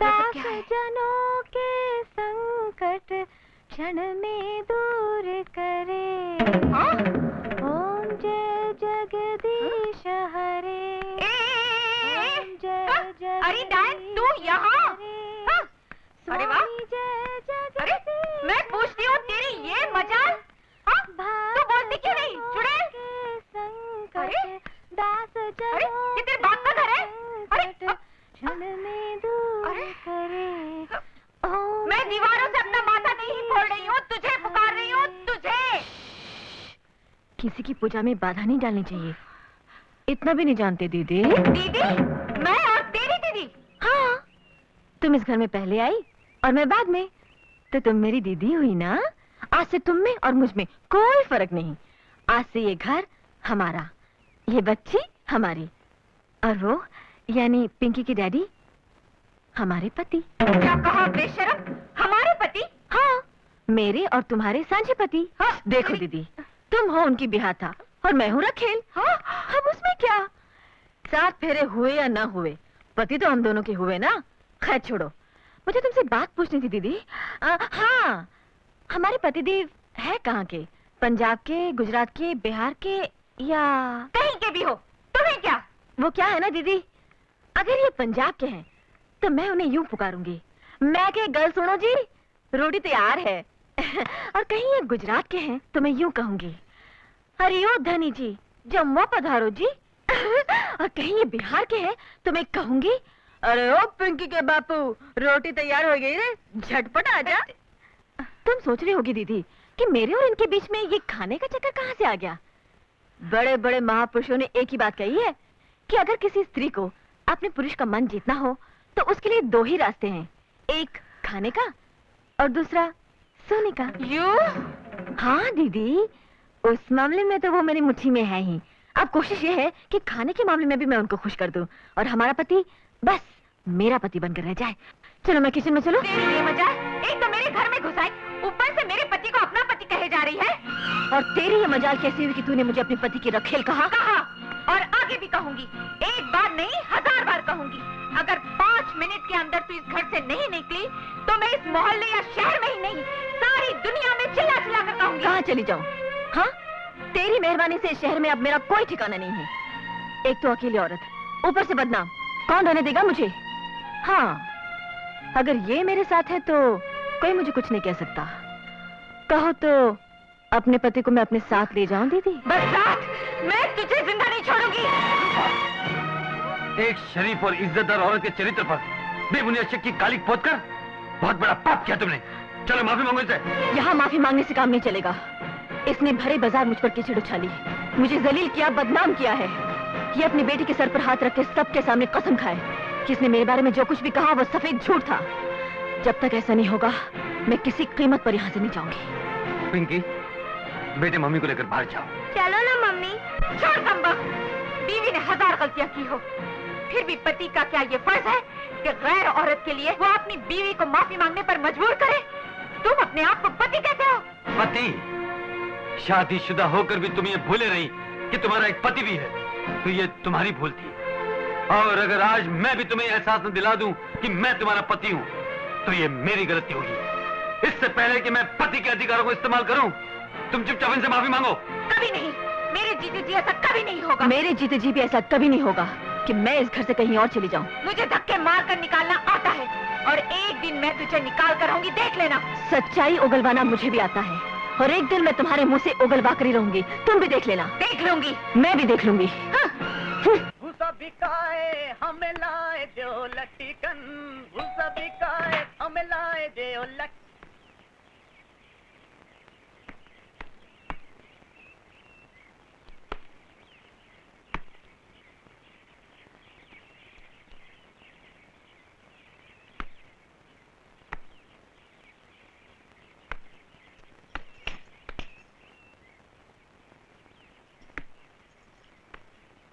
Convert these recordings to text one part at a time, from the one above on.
दास जनों के संकट क्षण में दूर करे। ओम जय जगदीश हरे। ओम जय जय। अरे डायन तू यहाँ? अरे वाह! अरे मैं पूछती हूँ तेरी ये मजाल, तू बोलती क्यों नहीं? चुड़ैल! अरे दास अरे ये तेरे बाप का घर है? अरे मैं दीवारों से अपना माथा नहीं फोड़ रही हूँ, तुझे पुकार रही हूँ, तुझे। किसी की पूजा में बाधा नहीं डालनी चाहिए। इतना भी नहीं जानते दीदी? दीदी? मैं और तेरी दीदी? हाँ, तुम इस घर में पहले आई और मैं बाद में, तो तुम मेरी दीदी हुई ना। आज से तुम में और मुझ में कोई फर्क नहीं। आज से ये घर हमारा, ये बच्ची हमारी, और वो यानी पिंकी के डैडी हमारे पति। क्या कहा बेशरम? हमारे पति? हाँ, मेरे और तुम्हारे सांझे पति। हाँ, देखो दीदी, तुम हो उनकी बिहाथा और मैं हूँ रखेल। हाँ? अब उसमें क्या, 7 फेरे हुए या ना हुए, पति तो हम दोनों के हुए ना। खैर छोड़ो, मुझे तुमसे बात पूछनी थी दीदी। हाँ, हमारे पतिदेव है कहाँ के? पंजाब के, गुजरात के, बिहार के, या कहीं के भी हो, तुम्हें क्या? वो क्या है ना दीदी, अगर ये पंजाब के हैं तो मैं उन्हें यूं पुकारूंगी, मैं के गल सुनो जी, रोटी तैयार है। और कहीं ये गुजरात के हैं तो मैं यूं कहूंगी, अरे ओ धनी जी जम्मो पधारो जी। और कहीं ये बिहार के हैं तो मैं कहूंगी, अरे ओ पिंकी के बापू रोटी तैयार हो गई रे, झटपट आजा। तुम सोच रही होगी दीदी कि मेरे और इनके बीच में ये खाने का चक्कर कहाँ से आ गया। बड़े बड़े महापुरुषों ने एक ही बात कही है कि अगर किसी स्त्री को अपने पुरुष का मन जीतना हो तो उसके लिए 2 ही रास्ते हैं, एक खाने का और दूसरा सोने का। यू? हाँ दीदी, उस मामले में तो वो मेरी मुट्ठी में है ही। अब कोशिश ये है कि खाने के मामले में भी मैं उनको खुश कर दूं और हमारा पति बस मेरा पति बनकर रह जाए। चलो मैं किचन में चलो। तेरी ये मजाल, एक तो मेरे घर में घुसाई, ऊपर से मेरे पति को अपना पति कहे जा रही है। और तेरी ये मजाल कैसी हुई कि तूने मुझे अपने पति की रखेल कहा? और आगे भी कहूंगी, एक बार नहीं 1000 बार कहूंगी। अगर 5 मिनट के अंदर तू इस घर से नहीं निकली तो मैं इस मोहल्ले या शहर में ही नहीं, सारी दुनिया में चिल्ला चिल्ला कर कहूंगी। कहाँ चली जाऊं? हाँ, तेरी मेहरबानी से शहर में अब मेरा कोई ठिकाना नहीं है। एक तो अकेली औरत, ऊपर से बदनाम, कौन रहने देगा मुझे? हाँ, अगर ये मेरे साथ है तो कोई मुझे कुछ नहीं कह सकता। कहो तो अपने पति को मैं अपने साथ ले जाऊं दीदी? बस साथ, मैं तुझे जिंदा नहीं छोड़ूंगी। एक शरीफ और इज्जतदार औरत के चरित्र पर बेबुनियाद शक की कालिक पोतकर बहुत बड़ा पाप किया तुमने। चलो माफी मांगो इसे। यहाँ माफी मांगने से काम नहीं चलेगा। इसने भरे बाजार मुझ पर कीचड़ उछाली, मुझे जलील किया, बदनाम किया है। ये अपनी बेटी के सर पर हाथ रख के सबके सामने कसम खाए कि इसने मेरे बारे में जो कुछ भी कहा वो सफेद झूठ था। जब तक ऐसा नहीं होगा मैं किसी कीमत पर यहाँ से नहीं जाऊंगी। पिंकी, बेटे मम्मी को लेकर बाहर जाओ। चलो ना मम्मी। छोड़ कमबख्त, बीवी ने 1000 गलतियां की हो, फिर भी पति का क्या ये फर्ज है कि गैर औरत के लिए वो अपनी बीवी को माफी मांगने पर मजबूर करे? तुम अपने आप को पति कहते हो? पति? शादीशुदा होकर भी तुम ये भूले नहीं कि तुम्हारा एक पति भी है, तो ये तुम्हारी भूल थी। और अगर आज मैं भी तुम्हें एहसास न दिला दूं कि मैं तुम्हारा पति हूं, तो ये मेरी गलती होगी। इससे पहले कि मैं पति के अधिकारों को इस्तेमाल करूं, तुम चुपचाप इनसे माफी मांगो। कभी नहीं, मेरे जीते जी ऐसा कभी नहीं होगा। मेरे जीते जी भी ऐसा कभी नहीं होगा कि मैं इस घर से कहीं और चली जाऊं। मुझे धक्के मार कर निकालना आता है और एक दिन मैं तुझे निकाल कर रहूंगी, देख लेना। सच्चाई उगलवाना मुझे भी आता है और एक दिन मैं तुम्हारे मुंह से उगलवा कर ही रहूंगी, तुम भी देख लेना। देख लूंगी। मैं भी देख लूंगी। बिकाए हमें लाए दो लटिकन, भूसा बिकाए हमें लाए दो लट।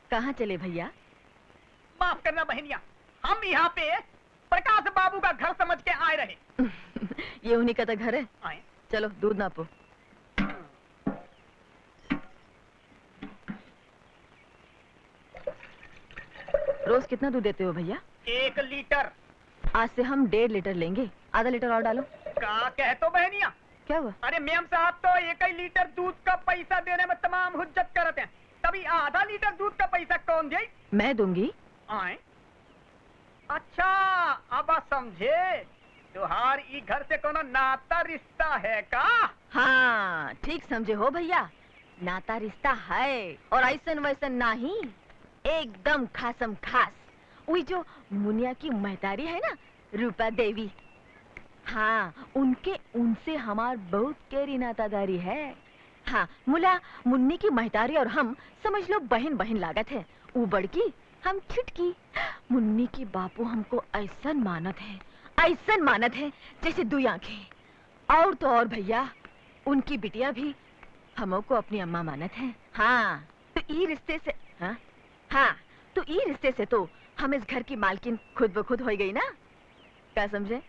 कहाँ चले भैया? माफ करना बहनिया, हम यहाँ पे प्रकाश बाबू का घर समझ के आए रहे। ये उन्हीं का तो घर है। आए। चलो दूध नापो। रोज कितना दूध देते हो भैया? 1 लीटर। आज से हम 1.5 लीटर लेंगे, आधा लीटर और डालो। का कह तो बहनिया। क्या हुआ? अरे मेम साहब तो 1 लीटर दूध का पैसा देने में तमाम हुज्जत करते हैं, तभी आधा लीटर दूध का पैसा कौन दे? मैं दूंगी। आए? अच्छा, अब समझे, तुहार ई घर से कोनो नाता रिश्ता है का? हाँ, ठीक समझे हो भैया, नाता रिश्ता है, और ऐसन वैसन नहीं, एकदम खासम खास। वही जो मुनिया की महतारी है ना, रूपा देवी, हाँ, उनसे हमार बहुत गहरी नातादारी है। हाँ, मुला मुन्नी की महतारी और हम समझ लो बहन बहन लागत है। वो बड़की, हम छुटकी। मुन्नी की बापू हमको ऐसन मानत है जैसे 2 आंखें। और तो और भैया, उनकी बिटिया भी हमको अपनी अम्मा मानत है। हाँ, तो ई रिश्ते से तो ई रिश्ते से तो हम इस घर की मालकिन खुद ब खुद हो गई ना। क्या समझे?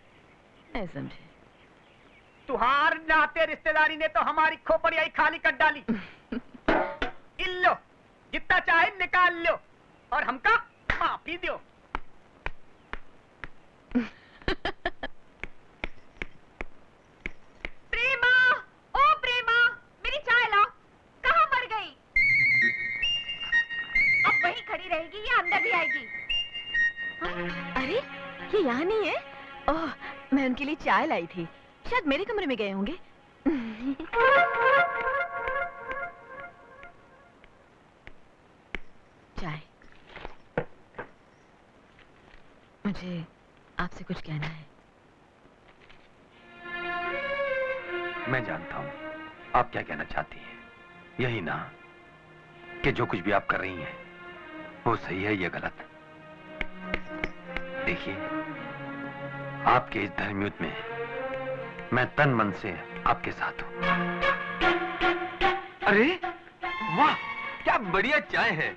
नहीं समझे? तुहार नाते रिश्तेदारी ने तो हमारी खोपड़ी खाली कर डाली। इल्लो, जितना चाहे निकाल लो और हमका माफी दो। प्रेमा, ओ प्रेमा, मेरी चाय लाओ। कहाँ मर गई? अब वहीं खड़ी रहेगी या अंदर भी आएगी? अरे, ये यहाँ नहीं है। ओह, मैं उनके लिए चाय लाई थी, शायद मेरे कमरे में गए होंगे। चाय। मुझे आपसे कुछ कहना है। मैं जानता हूँ आप क्या कहना चाहती हैं। यही ना कि जो कुछ भी आप कर रही हैं वो सही है या गलत। देखिए, आपके इस धर्मयुद्ध में मैं तन मन से आपके साथ हूँ। अरे वाह, क्या बढ़िया चाय है।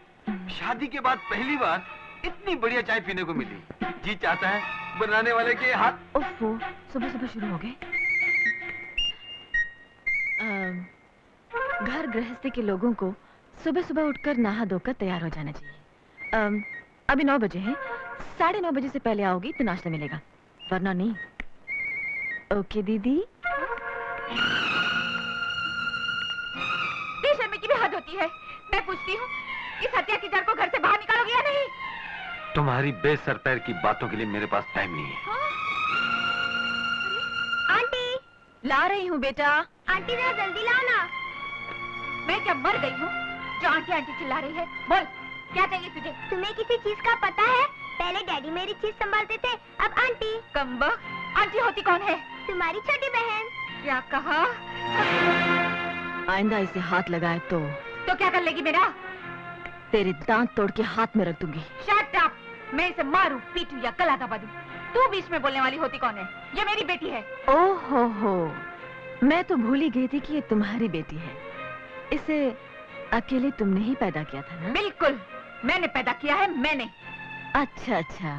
शादी के बाद पहली बार इतनी बढ़िया चाय पीने को मिली। जी चाहता है बनाने वाले के हाथ। ओफो, सुबह सुबह शुरू हो गए। घर गृहस्थी के लोगों को सुबह सुबह उठकर नहा धोकर तैयार हो जाना चाहिए। अभी 9 बजे हैं, 9:30 बजे से पहले आओगी तो नाश्ता मिलेगा, वरना नहीं। ओके दीदी। बेशर्मी की भी हद होती है। मैं पूछती हूँ, इस हत्या की जड़ को घर से बाहर निकालोगे या नहीं? तुम्हारी बेसर पैर की बातों के लिए मेरे पास टाइम नहीं है। आंटी, ला रही हूँ बेटा। आंटी जरा जल्दी लाओ ना। मैं क्या मर गई हूँ जो आंटी आंटी चिल्ला रही है? बोल, क्या चाहिए तुझे? तुम्हें किसी चीज का पता है? पहले डैडी मेरी चीज संभालते थे, अब आंटी। कम्बख्त, आंटी होती कौन है? तुम्हारी छोटी बहन। क्या कहा? आइंदा इसे हाथ लगाए तो क्या कर लेगी मेरा? तेरे दांत तोड़ के हाथ में रख दूंगी। Shut up! मैं इसे मारूं, पीटूं या गला दबा दूं। तू बीच में बोलने वाली होती कौन है? ये मेरी बेटी है। ओहो हो, मैं तो भूल ही गई थी कि ये तुम्हारी बेटी है। इसे अकेले तुमने ही पैदा किया था ना? बिल्कुल, मैंने पैदा किया है, मैंने। अच्छा अच्छा,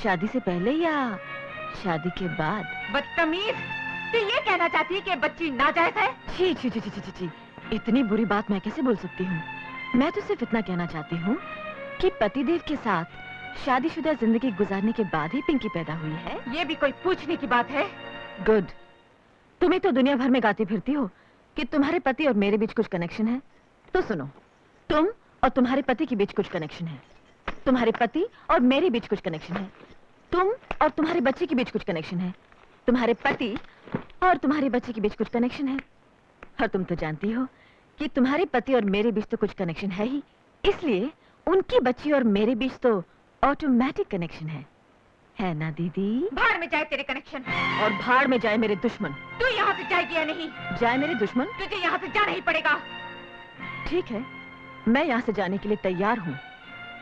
शादी से पहले या शादी के बाद? बदतमीज, तू ये कहना चाहती है कि बच्ची नाजायज है? छी छी छी छी छी छी, इतनी बुरी बात मैं कैसे बोल सकती हूँ? मैं तो सिर्फ इतना कहना चाहती हूँ कि पतिदेव के साथ शादीशुदा जिंदगी गुजारने के बाद ही पिंकी पैदा हुई है। ये भी कोई पूछने की बात है? गुड। तुम्हें तो दुनिया भर में गाती फिरती हो कि तुम्हारे पति और मेरे बीच कुछ कनेक्शन है। तो सुनो, तुम और तुम्हारे पति के बीच कुछ कनेक्शन है, तुम्हारे पति और मेरे बीच कुछ कनेक्शन है, तुम और तुम्हारे बच्चे के बीच कुछ कनेक्शन है, तुम्हारे पति और तुम्हारे बच्चे के बीच कुछ कनेक्शन है। और तुम तो जानती हो कि तुम्हारे पति और मेरे बीच तो कुछ कनेक्शन है ही, इसलिए उनकी बच्ची और मेरे बीच तो ऑटोमेटिक कनेक्शन है ना दीदी? भाड़ में जाए तेरे कनेक्शन। और भाड़ में जाए मेरे दुश्मन। तू यहाँ से जाएगी या नहीं? जाए मेरे दुश्मन? तुझे यहाँ से जाना ही पड़ेगा। ठीक है, मैं यहाँ से जाने के लिए तैयार हूँ,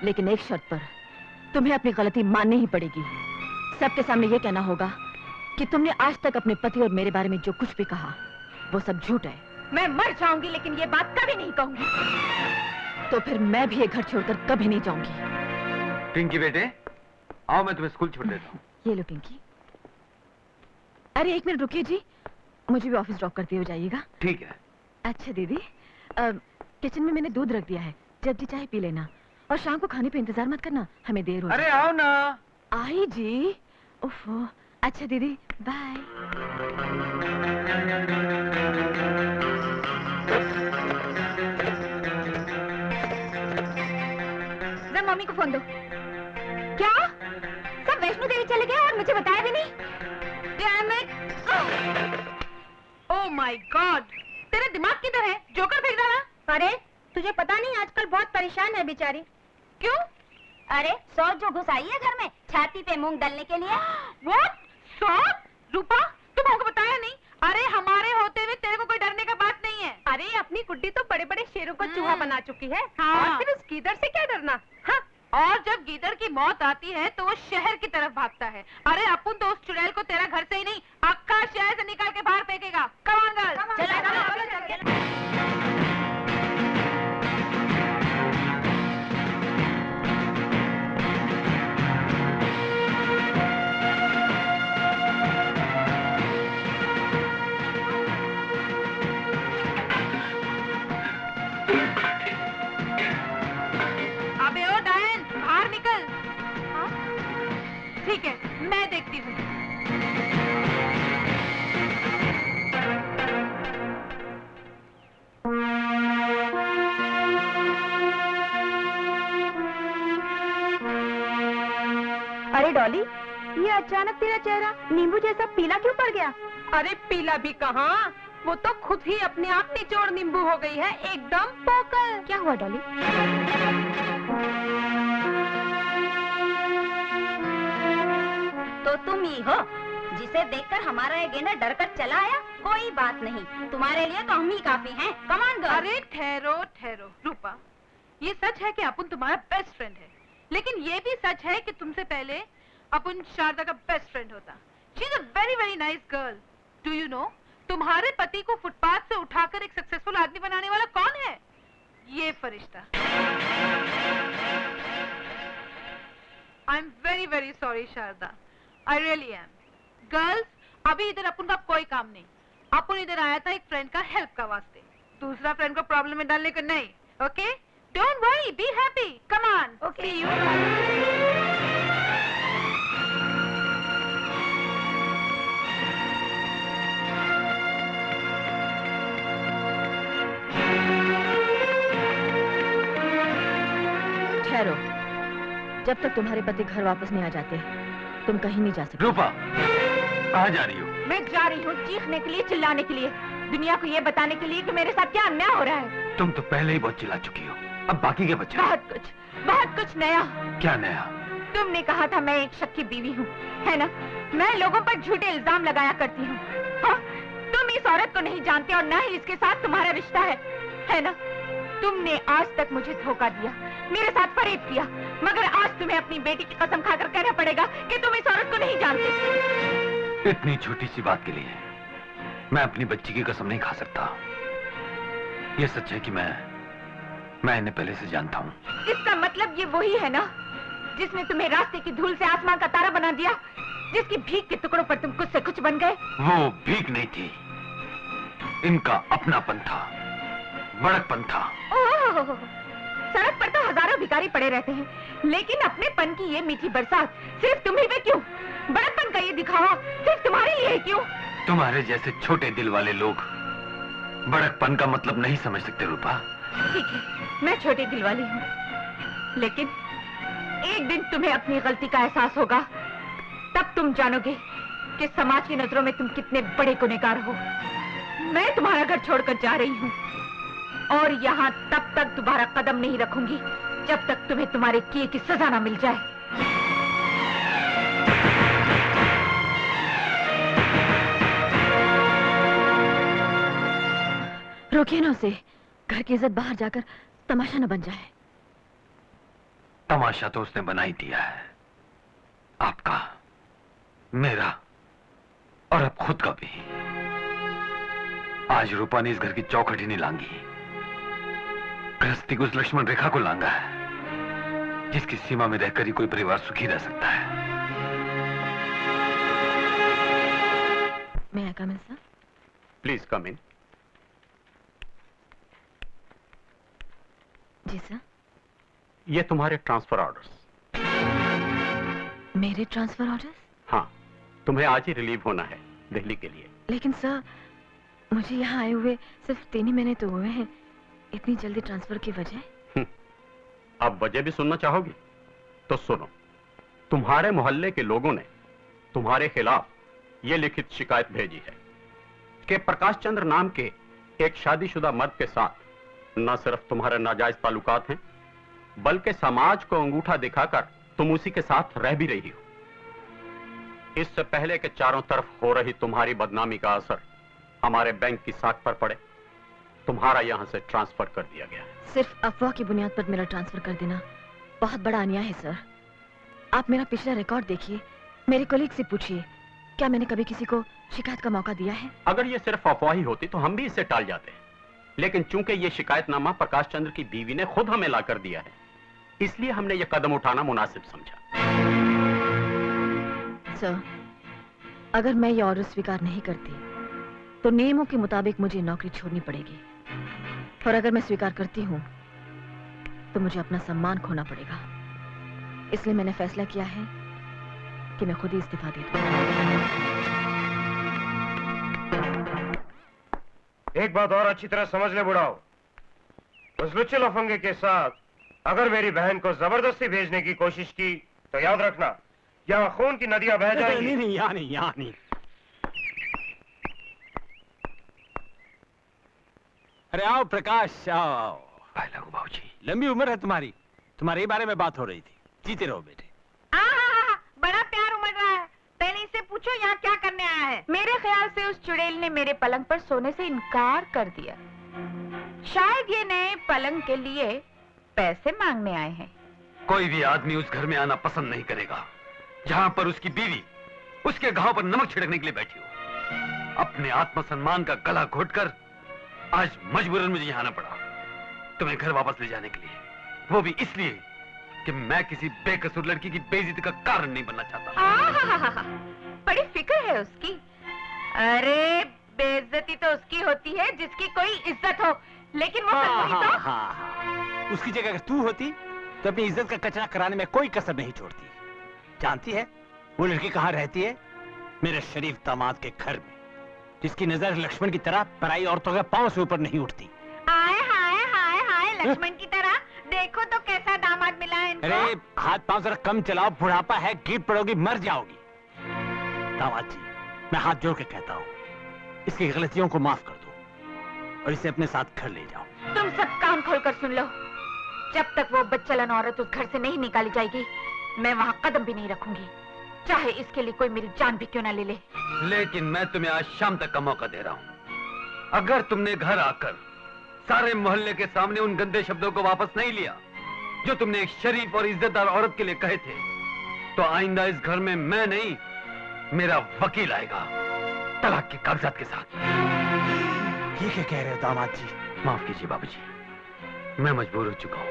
लेकिन एक शर्त पर। तुम्हें अपनी गलती माननी ही पड़ेगी। सबके सामने ये कहना होगा कि तुमने आज तक अपने पति और मेरे बारे में जो कुछ भी कहा वो सब झूठ है। मैं मर जाऊंगी लेकिन ये बात कभी नहीं कहूंगी। तो फिर मैं भी ये घर छोड़कर कभी नहीं जाऊंगी। पिंकी बेटे, आओ मैं तुम्हें स्कूल छोड़ देता हूँ। ये लो पिंकी। अरे 1 मिनट रुकिए जी, मुझे भी ऑफिस ड्रॉप करते हो जाइएगा। ठीक है। अच्छा दीदी, किचन में मैंने दूध रख दिया है, जब जी चाय पी लेना, और शाम को खाने पे इंतजार मत करना, हमें देर हो। अरे आओ ना। आई जी, ओफो, अच्छा दीदी, बाय। जरा मम्मी को फोन दो। क्या? सब वैष्णो देवी चले गए और मुझे बताया भी नहीं? Damn it! Oh my God! तेरा दिमाग किधर है? जोकर फेंक रहा? अरे तुझे पता नहीं आजकल बहुत परेशान है बेचारी। क्यों? अरे सौत जो घुस आई है घर में छाती पे मूंग डालने के लिए। What? सौत? रूपा, तुम हमको बताया नहीं? अरे हमारे होते हुए तेरे को कोई डरने का बात नहीं है। अरे अपनी गुड्डी तो बड़े बड़े शेरों को चूहा बना चुकी है। हाँ। और फिर उस गीदड़ से क्या डरना? हाँ। और जब गीदड़ की मौत आती है तो वो शहर की तरफ भागता है। अरे अपुन तो उस चुड़ैल को तेरा घर से ही नहीं, अक्का शहर से निकाल के बाहर फेंकेगा। Come on, girls. चलो अबे ओ डायन, बाहर निकल। हाँ? ठीक है, मैं देखती हूँ। अरे डॉली, ये अचानक तेरा चेहरा नींबू जैसा पीला क्यों पड़ गया? अरे पीला भी कहाँ, वो तो खुद ही अपने आप निचोड़ नींबू हो गई है, एकदम पोकल। क्या हुआ डॉली? तो तुम ही हो जिसे देखकर हमारा ये गेंडा डर कर चला आया? कोई बात नहीं, तुम्हारे लिए तो हम ही काफी हैं। Come on girl. अरे ठहरो ठहरो रूपा, ये सच है कि अपुन तुम्हारा बेस्ट फ्रेंड है, लेकिन ये भी सच है कि तुमसे पहले अपुन शारदा का बेस्ट फ्रेंड होता। She is a very very nice girl. Do you know, तुम्हारे पति को फुटपाथ से उठाकर एक सक्सेसफुल आदमी बनाने वाला कौन है? ये फरिश्ता। I am very very sorry Sharda, I really am. Girls, अभी इधर अपुन का कोई काम नहीं। अपुन इधर आया था एक फ्रेंड का हेल्प का वास्ते, दूसरा फ्रेंड को प्रॉब्लम में डालने को नहीं। Okay, don't worry, be happy, come on. Okay. See you. ठहरो, जब तक तुम्हारे पति घर वापस नहीं आ जाते तुम कहीं नहीं जा सकते। रूपा, कहाँ जा रही हो? मैं जा रही हूँ चीखने के लिए, चिल्लाने के लिए, दुनिया को ये बताने के लिए कि मेरे साथ क्या अन्याय हो रहा है। तुम तो पहले ही बहुत चिल्ला चुकी हो, अब बाकी के बच्चे। बहुत कुछ नया। क्या नया? तुमने कहा था मैं एक शक की बीवी हूँ, है ना? मैं लोगों पर झूठे इल्जाम लगाया करती हूँ। हाँ? तुम इस औरत को नहीं जानते और न ही इसके साथ तुम्हारा रिश्ता है ना? तुमने आज तक मुझे धोखा दिया, मेरे साथ फरेब किया, मगर आज तुम्हें अपनी बेटी की कसम खाकर कहना पड़ेगा कि तुम इस औरत को नहीं जानते। इतनी छोटी सी बात के लिए मैं अपनी बच्ची की कसम नहीं खा सकता। ये सच है कि मैं इन्हें पहले से जानता हूँ। इसका मतलब ये वही है ना जिसने तुम्हें रास्ते की धूल से आसमान का तारा बना दिया, जिसकी भीख के टुकड़ों पर तुम कुछ से कुछ बन गए? वो भीख नहीं थी, इनका अपनापन था, बड़कपन था। ओह, सड़क पर तो हजारों भिखारी पड़े रहते हैं, लेकिन अपनेपन की ये मीठी बरसात सिर्फ तुम्ही पे क्यों? बड़कपन का ये दिखावा सिर्फ तुम्हारे लिए क्यों? तुम्हारे जैसे छोटे दिल वाले लोग बड़कपन का मतलब नहीं समझ सकते रूपा। ठीक है, मैं छोटे दिल वाली हूँ, लेकिन एक दिन तुम्हें अपनी गलती का एहसास होगा, तब तुम जानोगे कि समाज की नजरों में तुम कितने बड़े गुनहगार हो। मैं तुम्हारा घर छोड़कर जा रही हूँ और यहाँ तब तक दोबारा कदम नहीं रखूंगी जब तक तुम्हें तुम्हारे किए की सजा ना मिल जाए। रोकिए ना उसे, घर की इज्जत बाहर जाकर तमाशा न बन जाए। तमाशा तो उसने बना ही दिया है, आपका, मेरा और अब खुद का भी। आज रूपा ने इस घर की चौखट ही नहीं लांगी, गृहस्थी को उस लक्ष्मण रेखा को लांगा है जिसकी सीमा में रहकर ही कोई परिवार सुखी रह सकता है। May I come in sir? Please come in. जी सर। ये तुम्हारे ट्रांसफर ऑर्डर्स। मेरे ट्रांसफर ऑर्डर्स? हाँ, तुम्हें आज ही रिलीव होना है दिल्ली के लिए। लेकिन सर, मुझे यहाँ आए हुए सिर्फ 3 ही महीने तो हुए हैं। इतनी जल्दी ट्रांसफर की वजह? अब वजह भी सुनना चाहोगी तो सुनो। तुम्हारे मोहल्ले के लोगों ने तुम्हारे खिलाफ यह लिखित शिकायत भेजी है कि प्रकाश चंद्र नाम के एक शादीशुदा मर्द के साथ न सिर्फ तुम्हारे नाजायज ताल्लुकात हैं, बल्कि समाज को अंगूठा दिखाकर तुम उसी के साथ रह भी रही हो। इससे पहले कि चारों तरफ हो रही तुम्हारी बदनामी का असर हमारे बैंक की साख पर पड़े, तुम्हारा यहां से ट्रांसफर कर दिया गया है। सिर्फ अफवाह की बुनियाद पर मेरा ट्रांसफर कर देना बहुत बड़ा अन्याय है सर। आप मेरा पिछला रिकॉर्ड देखिए, मेरे कलीग से पूछिए, क्या मैंने कभी किसी को शिकायत का मौका दिया है? अगर ये सिर्फ अफवाह ही होती तो हम भी इसे टाल जाते हैं, लेकिन चूंकि ये शिकायतनामा प्रकाश चंद्र की बीवी ने खुद हमें लाकर दिया है, इसलिए हमने ये कदम उठाना मुनासिब समझा। सर, अगर मैं ये ऑर्डर स्वीकार नहीं करती तो नियमों के मुताबिक मुझे नौकरी छोड़नी पड़ेगी, और अगर मैं स्वीकार करती हूँ तो मुझे अपना सम्मान खोना पड़ेगा। इसलिए मैंने फैसला किया है कि मैं खुद ही इस्तीफा दे दूं। एक बात और अच्छी तरह समझ ले बुढ़ाओ, उस लुच्चे लफंगे के साथ अगर मेरी बहन को जबरदस्ती भेजने की कोशिश की तो याद रखना, यहाँ खून की नदियां बह जाएंगी। नहीं, यहाँ नहीं। अरे आओ प्रकाश, आओ। बाबूजी, लंबी उम्र है तुम्हारी, तुम्हारे बारे में बात हो रही थी। जीते रहो बेटे। बड़ा प्यार उमड़ रहा है। पहले इससे पूछो यहाँ क्या करने आया है। मेरे ख्याल से उस चुड़ैल ने मेरे पलंग पर सोने से इनकार कर दिया। शायद ये नए पलंग के लिए पैसे मांगने आए हैं। कोई भी आदमी उस घर में आना पसंद नहीं करेगा जहां पर उसकी बीवी उसके घाव पर नमक छिड़कने के लिए बैठी हो। अपने आत्मसम्मान का गला घोटकर आज मजबूरन मुझे यहाँ आना पड़ा तुम्हें घर वापस ले जाने के लिए, वो भी इसलिए कि मैं किसी बेकसूर लड़की की बेइज्जती का कारण नहीं बनना चाहता। बड़ी फिक्र है उसकी। अरे बेइज्जती तो उसकी होती है जिसकी कोई इज्जत हो, लेकिन वो तो उसकी जगह अगर तू होती तो अपनी इज्जत का कचरा कराने में कोई कसर नहीं छोड़ती। जानती है वो लड़की कहाँ रहती है? मेरे शरीफ दामाद के घर में, जिसकी नजर लक्ष्मण की तरह पराई औरतों के पांव से ऊपर नहीं उठती। हाय हाय हाय हाय, लक्ष्मण की तरह। देखो तो कैसा दामाद मिला है इनको। अरे हाथ पांव जरा कम चलाओ, बुढ़ापा है, गिर पड़ोगी, मर जाओगी। दामाद जी, मैं हाथ जोड़ के कहता हूँ, इसकी गलतियों को माफ कर दो और इसे अपने साथ घर ले जाओ। तुम सब कान खोलकर सुन लो, जब तक वो बच्चलन औरत उस घर से नहीं निकाली जाएगी, मैं वहाँ कदम भी नहीं रखूंगी, चाहे इसके लिए कोई मेरी जान भी क्यों ना ले ले। लेकिन मैं तुम्हें आज शाम तक का मौका दे रहा हूँ। अगर तुमने घर आकर सारे मोहल्ले के सामने उन गंदे शब्दों को वापस नहीं लिया जो तुमने एक शरीफ और इज्जतदार औरत के लिए कहे थे, तो आइंदा इस घर में मैं नहीं, मेरा वकील आएगा तलाक के कागजात के साथ। ये क्या कह रहे हो दामाद जी? माफ कीजिए बाबूजी, मैं मजबूर हो चुका हूँ।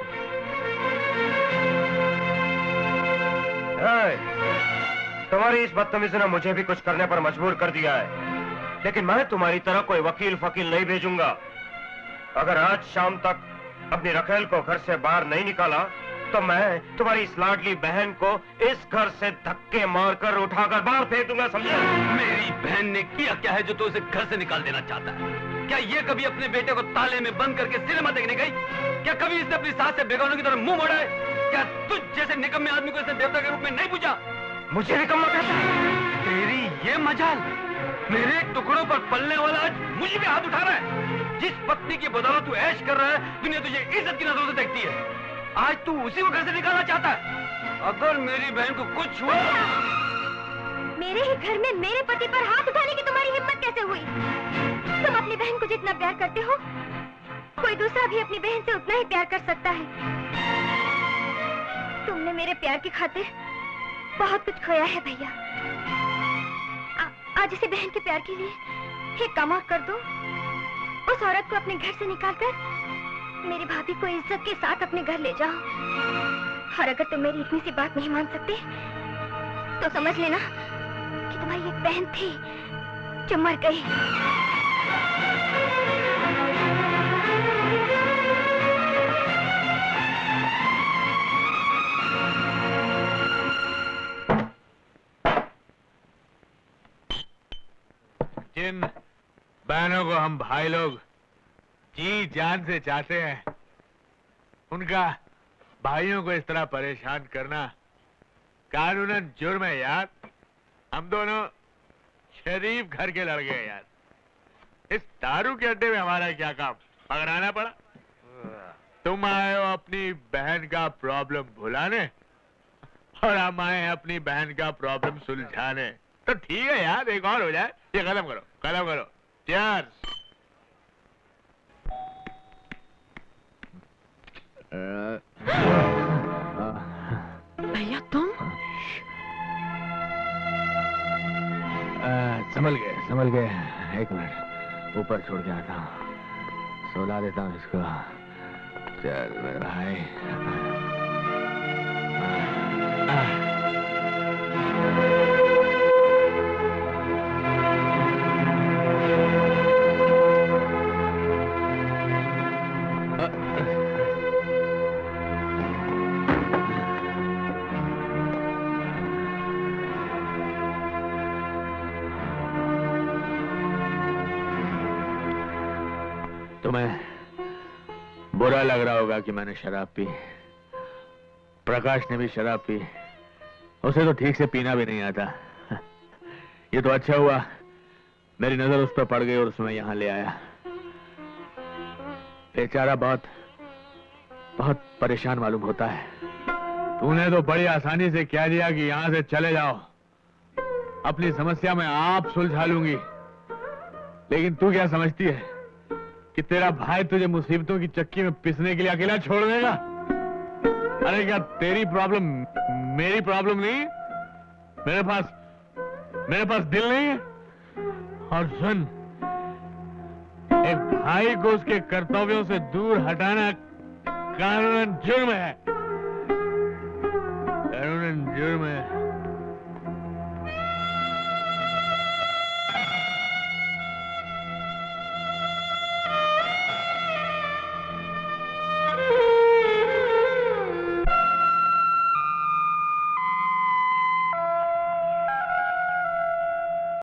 तुम्हारी इस बदतमीजी ने मुझे भी कुछ करने पर मजबूर कर दिया है, लेकिन मैं तुम्हारी तरह कोई वकील फकील नहीं भेजूंगा। अगर आज शाम तक अपनी रखेल को घर से बाहर नहीं निकाला तो मैं तुम्हारी इस लाडली बहन को इस घर से धक्के मारकर उठाकर बाहर फेंक दूंगा, समझे? मेरी बहन ने किया क्या है जो तो उसे घर से निकाल देना चाहता है? क्या ये कभी अपने बेटे को ताले में बंद करके सिनेमा देखने गई? क्या कभी इसने अपनी सास से बेगानों की तरफ मुंह मोड़ा है? क्या तुझ जैसे निकम्मे आदमी को इसने देवता के रूप में नहीं पूछा? मुझे निकम्मा कहता है? तेरी ये मजाल, मेरे टुकड़ों पर पलने वाला आज मुझे भी हाथ उठा रहा है। जिस पत्नी की बदौलत तू ऐश कर रहा है, दुनिया तुझे इज्जत की नजरों से देखती है, आज तू उसी को घर से निकालना चाहता है। अगर मेरी बहन को कुछ हुआ, मेरे ही घर में मेरे पति पर हाथ उठाने की तुम्हारी हिम्मत कैसे हुई? तुम अपनी बहन को जितना प्यार करते हो, कोई दूसरा भी अपनी बहन से उतना ही प्यार कर सकता है। तुमने मेरे प्यार की खातिर बहुत कुछ खोया है भैया। आज इसे बहन के प्यार के लिए एक काम और कर दो, उस औरत को अपने घर से निकालकर मेरी भाभी को इज्जत के साथ अपने घर ले जाओ। और अगर तुम मेरी इतनी सी बात नहीं मान सकते तो समझ लेना कि तुम्हारी एक बहन थी जो मर गई। जिन बहनों को हम भाई लोग जी जान से चाहते हैं, उनका भाइयों को इस तरह परेशान करना कानूनन जुर्म है यार। हम दोनों शरीफ घर के लड़के हैं यार। इस दारू के अड्डे में हमारा क्या काम, पकड़ाना पड़ा। तुम आए हो अपनी बहन का प्रॉब्लम भुलाने और हम आए हैं अपनी बहन का प्रॉब्लम सुलझाने। तो ठीक है यार, एक और हो जाए। ये खत्म करो, खत्म करो। चीयर्स। भैया तुम? संभल गए। एक मिनट, ऊपर छोड़ के आता हूँ, सुला देता हूँ इसको। चल मेरे भाई। तुम्हें बुरा लग रहा होगा कि मैंने शराब पी। प्रकाश ने भी शराब पी, उसे तो ठीक से पीना भी नहीं आता। ये तो अच्छा हुआ मेरी नजर उस पर पड़ गई और उसमें यहां ले आया। बेचारा बहुत बहुत परेशान मालूम होता है। तूने तो बड़ी आसानी से कह दिया कि यहां से चले जाओ, अपनी समस्या मैं आप सुलझा लूंगी। लेकिन तू क्या समझती है कि तेरा भाई तुझे मुसीबतों की चक्की में पिसने के लिए अकेला छोड़ देगा? अरे क्या तेरी प्रॉब्लम मेरी प्रॉब्लम नहीं? मेरे पास दिल नहीं है? और सुन, एक भाई को उसके कर्तव्यों से दूर हटाना कानूनन जुर्म है। कानूनन जुर्म है।